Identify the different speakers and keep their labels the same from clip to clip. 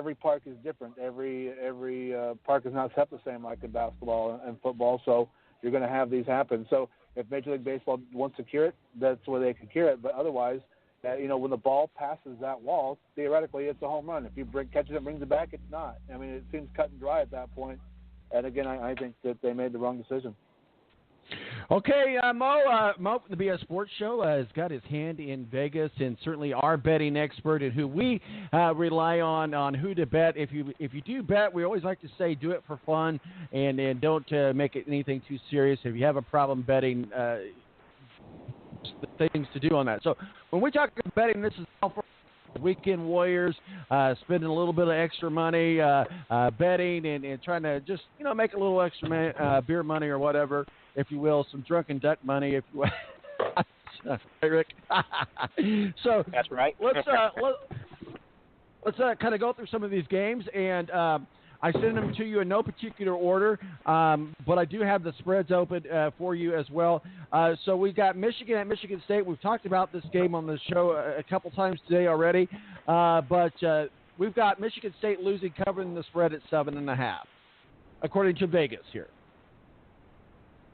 Speaker 1: every park is different. Every park is not set the same like in basketball and football. So you're going to have these happen. So if Major League Baseball wants to cure it, that's where they can cure it. But otherwise, when the ball passes that wall, theoretically it's a home run. If you catches it and brings it back, it's not. I mean, it seems cut and dry at that point. And again, I think that they made the wrong decision.
Speaker 2: Okay, Mo, the BS Sports Show has got his hand in Vegas, and certainly our betting expert, and who we rely on who to bet. If you do bet, we always like to say do it for fun, and don't make it anything too serious. If you have a problem betting, things to do on that. So when we talk about betting, this is all for weekend warriors, spending a little bit of extra money betting and trying to just make a little extra beer money or whatever, if you will, some drunken duck money, if you will. Hey, Rick. So
Speaker 3: that's right.
Speaker 2: Let's kind of go through some of these games, and I send them to you in no particular order, but I do have the spreads open for you as well. So we've got Michigan at Michigan State. We've talked about this game on the show a couple times today already, but we've got Michigan State losing, covering the spread at 7.5, according to Vegas here.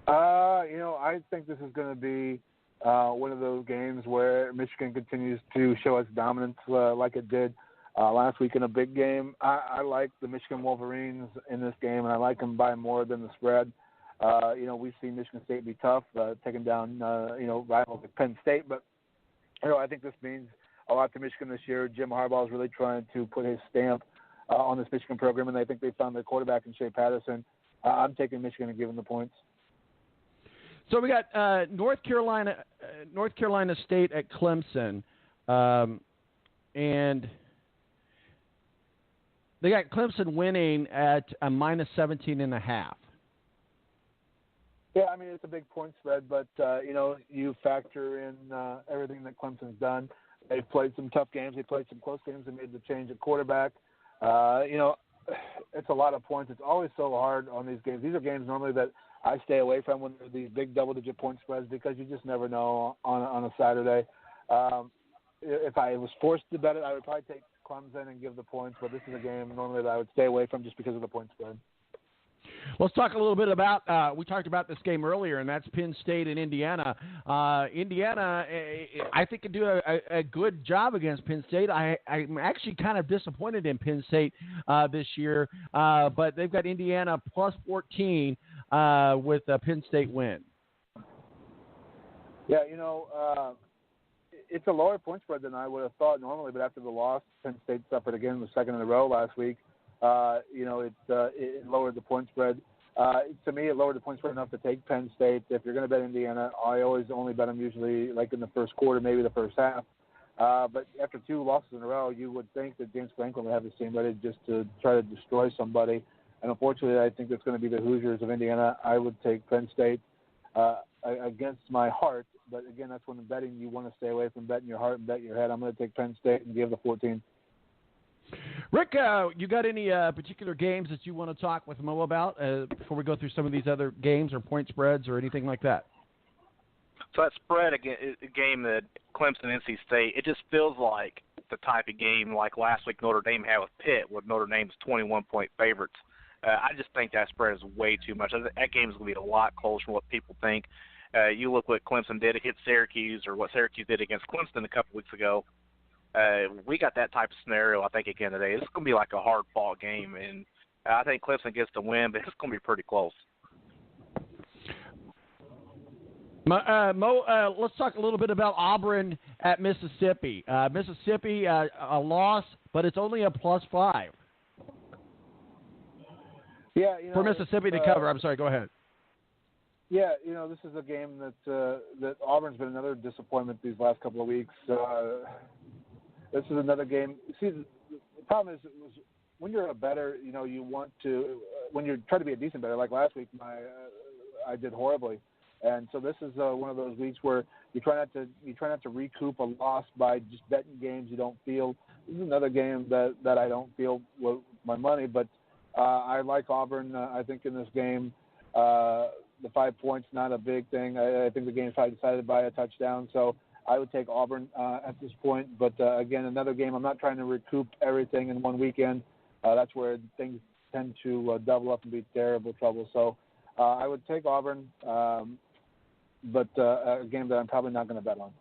Speaker 1: I think this is going to be one of those games where Michigan continues to show its dominance like it did last week in a big game. I like the Michigan Wolverines in this game, and I like them by more than the spread. We've seen Michigan State be tough, taking down, rivals like Penn State. But, I think this means a lot to Michigan this year. Jim Harbaugh is really trying to put his stamp on this Michigan program, and I think they found their quarterback in Shea Patterson. I'm taking Michigan and giving the points.
Speaker 2: So we got North Carolina State at Clemson, and they got Clemson winning at a minus 17.5.
Speaker 1: Yeah, I mean, it's a big point spread, but, you factor in everything that Clemson's done. They've played some tough games. They played some close games. They made the change at quarterback. It's a lot of points. It's always so hard on these games. These are games normally that I stay away from when they're these big double-digit point spreads because you just never know on a Saturday. If I was forced to bet it, I would probably take Clemson and give the points, but this is a game normally that I would stay away from just because of the point spread.
Speaker 2: Let's talk a little bit about, we talked about this game earlier, and that's Penn State and Indiana. Indiana, I think, can do a good job against Penn State. I'm actually kind of disappointed in Penn State this year, but they've got Indiana plus 14 with a Penn State win. Yeah,
Speaker 1: it's a lower point spread than I would have thought normally, but after the loss, Penn State suffered again the second in a row last week. It lowered the point spread. To me, it lowered the point spread enough to take Penn State. If you're going to bet Indiana, I always only bet them usually like in the first quarter, maybe the first half. But after two losses in a row, you would think that James Franklin would have his team ready just to try to destroy somebody. And unfortunately, I think it's going to be the Hoosiers of Indiana. I would take Penn State against my heart. But again, that's when in betting you want to stay away from betting your heart and bet your head. I'm going to take Penn State and give the 14.
Speaker 2: Rick, you got any particular games that you want to talk with Mo about before we go through some of these other games or point spreads or anything like that?
Speaker 3: So that spread game that Clemson NC State, it just feels like the type of game like last week Notre Dame had with Pitt, with Notre Dame's 21-point favorites. I just think that spread is way too much. That game is going to be a lot closer than what people think. You look what Clemson did against Syracuse, or what Syracuse did against Clemson a couple weeks ago. We got that type of scenario, I think, again today. It's going to be like a hard-fought game, and I think Clemson gets the win, but it's going to be pretty close.
Speaker 2: Mo, let's talk a little bit about Auburn at Mississippi. Mississippi, a loss, but it's only a +5.
Speaker 1: Yeah,
Speaker 2: for Mississippi to cover. I'm sorry, go ahead.
Speaker 1: Yeah, this is a game that Auburn's been another disappointment these last couple of weeks. This is another game. See, the problem is when you're a bettor, you want to, when you're trying to be a decent bettor, like last week, I did horribly. And so this is one of those weeks where you try not to recoup a loss by just betting games you don't feel. This is another game that I don't feel with my money, but I like Auburn. I think in this game, the 5 points not a big thing. I think the game's probably decided by a touchdown, so I would take Auburn at this point. But again, another game. I'm not trying to recoup everything in one weekend. that's where things tend to double up and be terrible trouble. So I would take Auburn, but a game that I'm probably not going to bet on.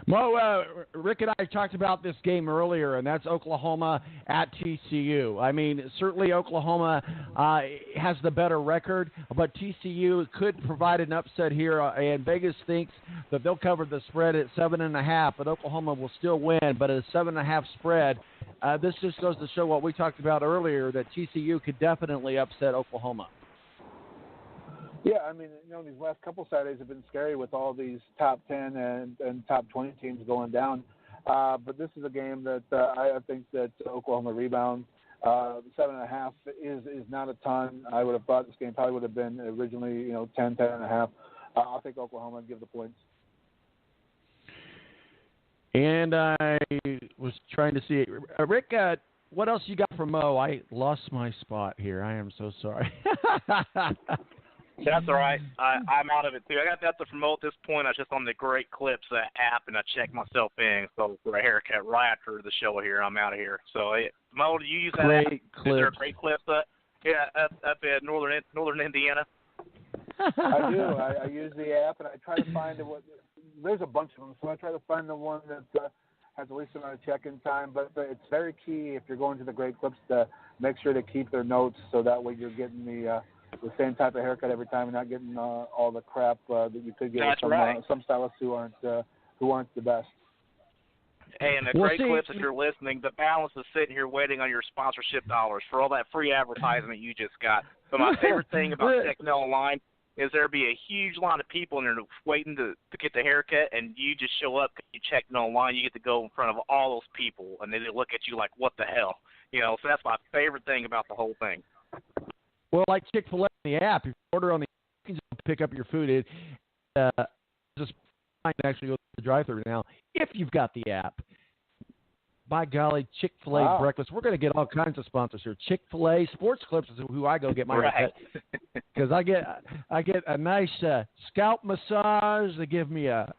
Speaker 2: Mo, Rick and I talked about this game earlier, and that's Oklahoma at TCU. I mean, certainly Oklahoma has the better record, but TCU could provide an upset here, and Vegas thinks that they'll cover the spread at 7.5, but Oklahoma will still win. But at a 7.5 spread, this just goes to show what we talked about earlier, that TCU could definitely upset Oklahoma.
Speaker 1: Yeah, I mean, these last couple Saturdays have been scary with all these top 10 and top 20 teams going down. But this is a game that I think that Oklahoma rebounds. 7.5 is not a ton. I would have thought this game probably would have been originally, 10.5. I'll take Oklahoma and give the points.
Speaker 2: And I was trying to see, Rick, what else you got for Mo? I lost my spot here. I am so sorry.
Speaker 3: That's all right. I'm out of it, too. I got that to promote at this point. I was just on the Great Clips app, and I checked myself in. So for a haircut right after the show here, I'm out of here. So, Mo, do you use that app? Is there a Great Clips up in northern Indiana?
Speaker 1: I do. I use the app, and I try to find there's a bunch of them, so I try to find the one that has the least amount of check-in time. But it's very key if you're going to the Great Clips to make sure to keep their notes so that way you're getting the same type of haircut every time and not getting all the crap that you could get with some stylists who aren't the best.
Speaker 3: Hey, and the Great Clips, if you're listening, the balance is sitting here waiting on your sponsorship dollars for all that free advertisement you just got. But my favorite thing about checking online is there'd be a huge line of people in there waiting to get the haircut, and you just show up because you checked it online. You get to go in front of all those people, and they look at you like, what the hell? So that's my favorite thing about the whole thing.
Speaker 2: Well, like Chick-fil-A in the app, if you order on the app, you can just pick up your food. Just actually go to the drive-thru now if you've got the app. By golly, Chick-fil-A breakfast. We're going to get all kinds of sponsors here. Chick-fil-A, Sports Clips is who I go get my haircut because I get a nice scalp massage. They give me a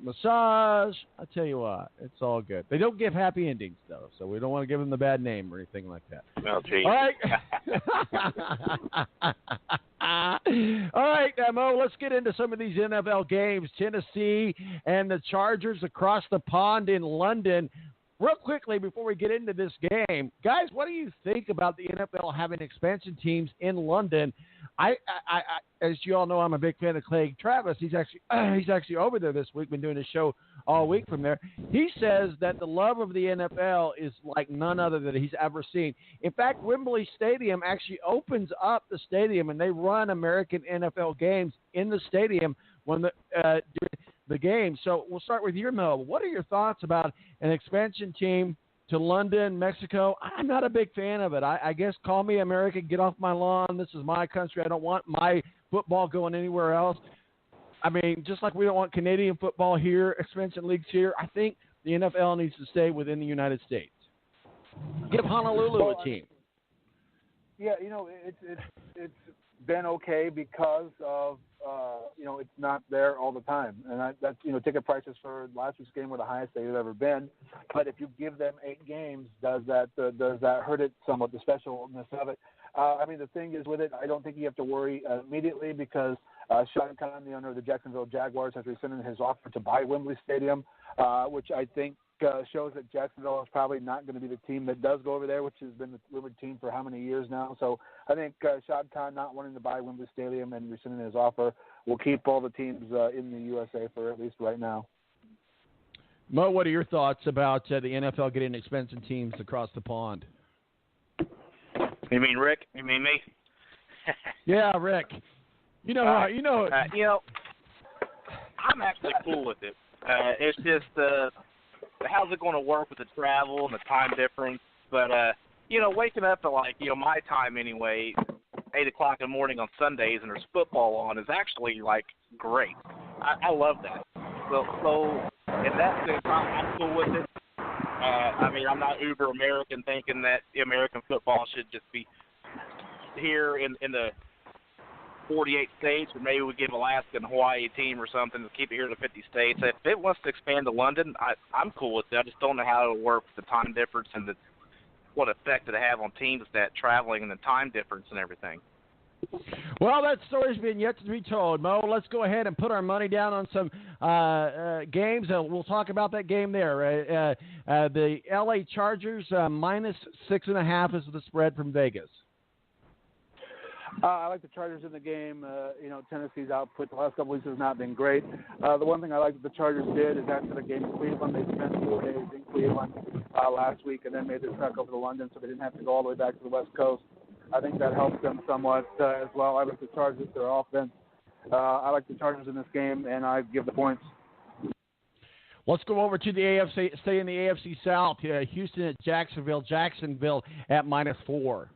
Speaker 2: massage. I tell you what, it's all good. They don't give happy endings though, so we don't want to give them the bad name or anything like that.
Speaker 3: Oh, geez.
Speaker 2: All right. All right, Mo, let's get into some of these NFL games. Tennessee and the Chargers across the pond in London. Real quickly, before we get into this game, guys, what do you think about the NFL having expansion teams in London? I as you all know, I'm a big fan of Clay Travis. He's actually over there this week, been doing a show all week from there. He says that the love of the NFL is like none other that he's ever seen. In fact, Wembley Stadium actually opens up the stadium, and they run American NFL games in the stadium when during the game. So we'll start with your Mo. What are your thoughts about an expansion team to London, Mexico? I'm not a big fan of it. I guess call me American, get off my lawn. This is my country. I don't want my football going anywhere else. I mean, just like we don't want Canadian football here, expansion leagues here, I think the NFL needs to stay within the United States. Give Honolulu a team.
Speaker 1: Yeah, it's been okay because of it's not there all the time, and that's ticket prices for last week's game were the highest they've ever been. But if you give them 8 games, does that hurt it somewhat, the specialness of it? I mean, the thing is with it, I don't think you have to worry immediately because Sean Khan, the owner of the Jacksonville Jaguars, has rescinded his offer to buy Wembley Stadium, which I think shows that Jacksonville is probably not going to be the team that does go over there, which has been the rumored team for how many years now. So I think Shad Khan not wanting to buy Wembley Stadium and rescinding his offer will keep all the teams in the USA for at least right now.
Speaker 2: Mo, what are your thoughts about the NFL getting expansion teams across the pond?
Speaker 3: You mean Rick? You mean me?
Speaker 2: Yeah, Rick. I'm
Speaker 3: actually cool with it. It's just how's it going to work with the travel and the time difference? But waking up at my time anyway, 8 o'clock in the morning on Sundays, and there's football on is actually great. I love that. So in that sense, I'm cool with it. I'm not uber American thinking that American football should just be here in the 48 states, or maybe we give Alaska and Hawaii a team or something to keep it here to 50 states. If it wants to expand to London, I'm cool with it. I just don't know how it will work with the time difference and the what effect did it have on teams that traveling and the time difference and everything.
Speaker 2: Well, that story's been yet to be told, Mo. Let's go ahead and put our money down on some games, and we'll talk about that game there. The L.A. Chargers minus 6.5 is the spread from Vegas.
Speaker 1: I like the Chargers in the game. Tennessee's output the last couple weeks has not been great. The one thing I like that the Chargers did is after the game in Cleveland, they spent 4 days in Cleveland last week and then made the trek over to London so they didn't have to go all the way back to the West Coast. I think that helps them somewhat as well. I like the Chargers, their offense. I like the Chargers in this game, and I give the points.
Speaker 2: Let's go over to the AFC, stay in the AFC South. Houston at Jacksonville. Jacksonville at minus 4.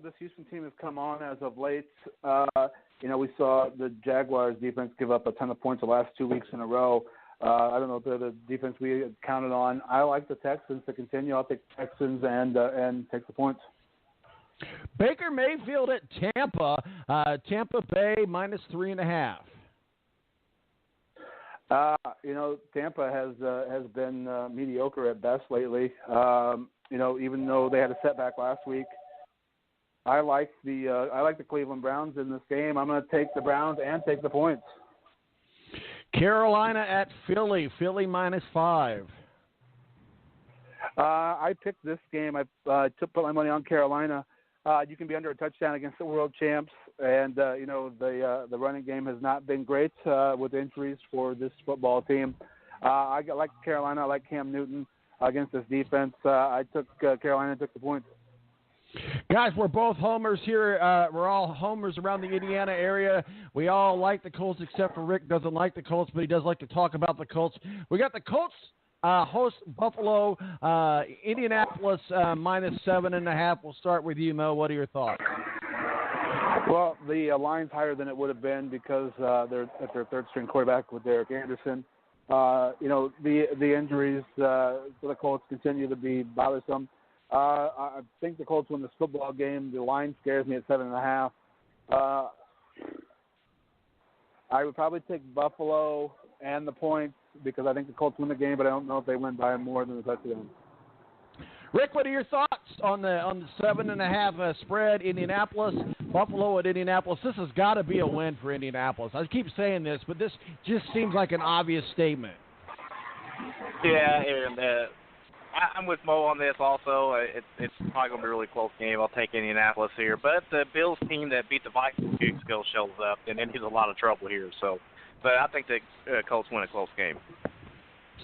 Speaker 1: This Houston team has come on as of late. We saw the Jaguars defense give up a ton of points the last 2 weeks in a row. I don't know if they're the defense we had counted on. I like the Texans to continue. I'll take the Texans and take the points.
Speaker 2: Baker Mayfield at Tampa. Tampa Bay minus 3.5.
Speaker 1: Tampa has been mediocre at best lately. Even though they had a setback last week, I like the Cleveland Browns in this game. I'm going to take the Browns and take the points.
Speaker 2: Carolina at Philly. Philly minus 5.
Speaker 1: I picked this game. I put my money on Carolina. You can be under a touchdown against the world champs, and the running game has not been great with injuries for this football team. I like Carolina. I like Cam Newton against this defense. I took Carolina and took the points.
Speaker 2: Guys, we're both homers here. We're all homers around the Indiana area. We all like the Colts except for Rick doesn't like the Colts, but he does like to talk about the Colts. We got the Colts host Buffalo, Indianapolis minus 7.5. We'll start with you, Mo. What are your thoughts?
Speaker 1: Well, the line's higher than it would have been because they're at their third-string quarterback with Derek Anderson. The injuries for the Colts continue to be bothersome. I think the Colts win this football game. The line scares me at 7.5. I would probably take Buffalo and the points because I think the Colts win the game, but I don't know if they win by more than a touchdown.
Speaker 2: Rick, what are your thoughts on the 7.5 spread? Indianapolis, Buffalo at Indianapolis. This has got to be a win for Indianapolis. I keep saying this, but this just seems like an obvious statement.
Speaker 3: Yeah, and I'm with Mo on this also. It's probably going to be a really close game. I'll take Indianapolis here. But the Bills team that beat the Vikings 2 weeks ago shows up, and then he's in a lot of trouble here. But I think the Colts win a close game.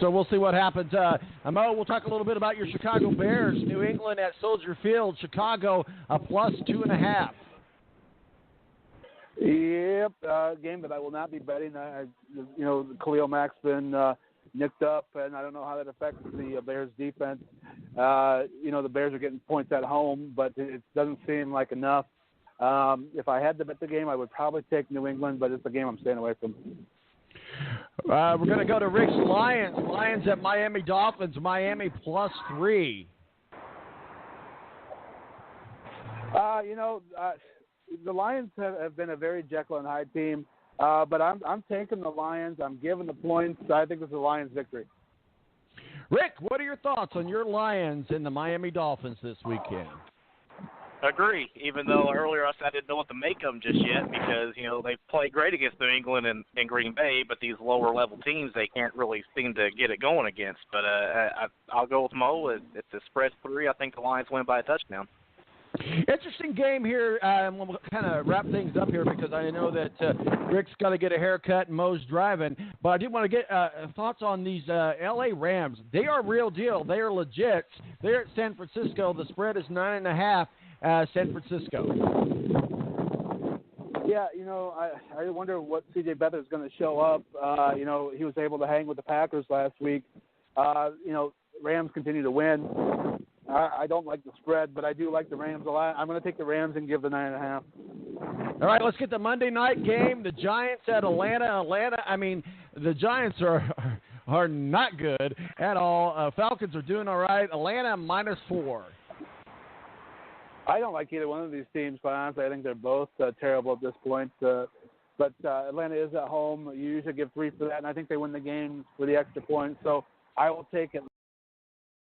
Speaker 2: So we'll see what happens. Mo, we'll talk a little bit about your Chicago Bears. New England at Soldier Field. Chicago a plus 2.5.
Speaker 1: Yep, game that I will not be betting. Khalil Mack's been nicked up, and I don't know how that affects the Bears defense. The Bears are getting points at home, but it doesn't seem like enough. If I had to bet the game, I would probably take New England, but it's a game I'm staying away from.
Speaker 2: We're going to go to Rick's Lions. Lions at Miami Dolphins. Miami plus 3.
Speaker 1: The Lions have been a very Jekyll and Hyde team, but I'm taking the Lions. I'm giving the points. I think this is a Lions victory.
Speaker 2: Rick, what are your thoughts on your Lions and the Miami Dolphins this weekend?
Speaker 3: Agree, even though earlier I said I didn't know what to make of them just yet because, they played great against New England and Green Bay, but these lower-level teams, they can't really seem to get it going against. But I'll go with Mo. If the spread's 3, I think the Lions win by a touchdown.
Speaker 2: Interesting game here. We'll kind of wrap things up here because I know that Rick's got to get a haircut and Mo's driving. But I did want to get thoughts on these L.A. Rams. They are real deal. They are legit. They're at San Francisco. The spread is 9.5. San Francisco.
Speaker 1: Yeah, I wonder what C.J. Beathard is going to show up. He was able to hang with the Packers last week. Rams continue to win. I don't like the spread, but I do like the Rams a lot. I'm going to take the Rams and give the 9.5.
Speaker 2: All right, let's get the Monday night game. The Giants at Atlanta. The Giants are not good at all. Falcons are doing all right. Atlanta minus 4.
Speaker 1: I don't like either one of these teams, quite honestly. I think they're both terrible at this point. But Atlanta is at home. You usually give 3 for that, and I think they win the game for the extra point. So I will take it.